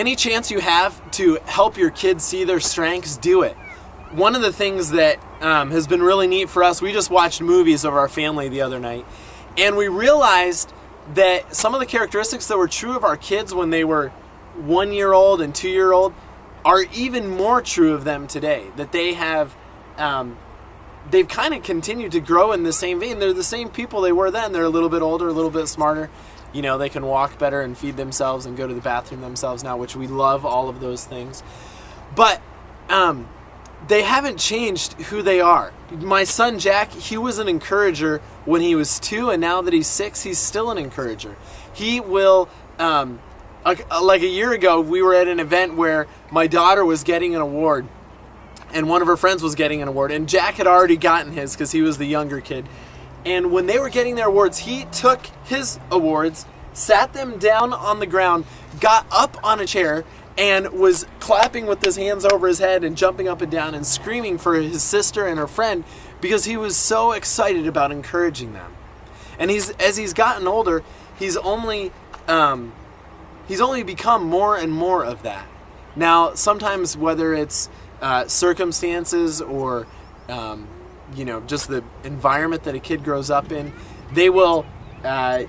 any chance you have to help your kids see their strengths, do it. One of the things that has been really neat for us, we just watched movies of our family the other night, and we realized that some of the characteristics that were true of our kids when they were 1-year-old and 2-year-old are even more true of them today. That they have, they've kind of continued to grow in the same vein. They're the same people they were then. They're a little bit older, a little bit smarter. You know, they can walk better and feed themselves and go to the bathroom themselves now, which we love all of those things. But they haven't changed who they are. My son Jack, he was an encourager when he was 2, and now that he's 6, he's still an encourager. He will, like a year ago, we were at an event where my daughter was getting an award, and one of her friends was getting an award, and Jack had already gotten his because he was the younger kid. And when they were getting their awards, he took his awards, sat them down on the ground, got up on a chair, and was clapping with his hands over his head and jumping up and down and screaming for his sister and her friend because he was so excited about encouraging them. And as he's gotten older, he's only become more and more of that. Now, sometimes whether it's circumstances or just the environment that a kid grows up in, they will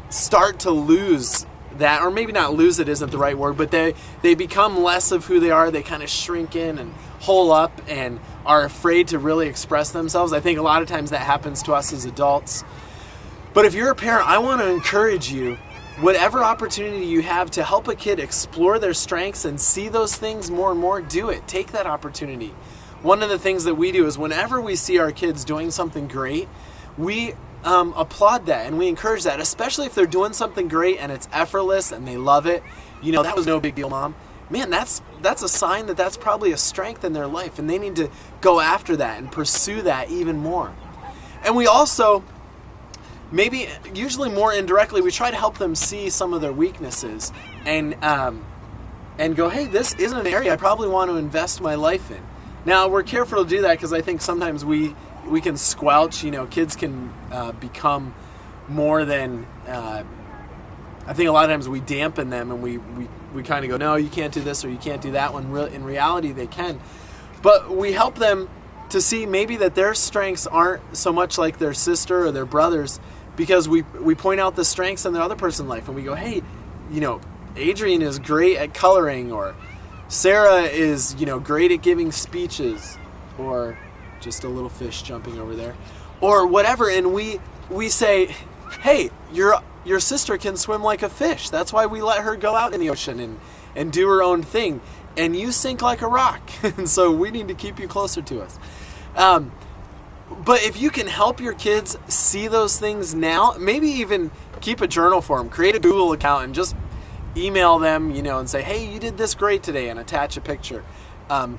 start to lose that, or maybe not lose it isn't the right word, but they become less of who they are. They kind of shrink in and hole up and are afraid to really express themselves. I think a lot of times that happens to us as adults. But if you're a parent, I want to encourage you, whatever opportunity you have to help a kid explore their strengths and see those things more and more, do it. Take that opportunity. One of the things that we do is whenever we see our kids doing something great, we applaud that and we encourage that, especially if they're doing something great and it's effortless and they love it. You know, that was no big deal, Mom. Man, that's a sign that that's probably a strength in their life, and they need to go after that and pursue that even more. And we also, maybe usually more indirectly, we try to help them see some of their weaknesses and go, hey, this isn't an area I probably want to invest my life in. Now, we're careful to do that because I think sometimes we can squelch, kids can become more than, I think a lot of times we dampen them and we kind of go, no, you can't do this or you can't do that, when in reality they can. But we help them to see maybe that their strengths aren't so much like their sister or their brother's, because we point out the strengths in the other person's life and we go, hey, Adrian is great at coloring, or Sarah is, great at giving speeches, or just a little fish jumping over there, or whatever. And we say, hey, your sister can swim like a fish. That's why we let her go out in the ocean and do her own thing. And you sink like a rock. And so we need to keep you closer to us. But if you can help your kids see those things now, maybe even keep a journal for them, create a Google account and just email them, and say, hey, you did this great today, and attach a picture.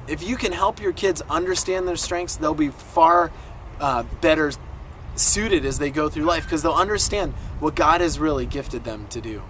If you can help your kids understand their strengths, they'll be far better suited as they go through life, because they'll understand what God has really gifted them to do.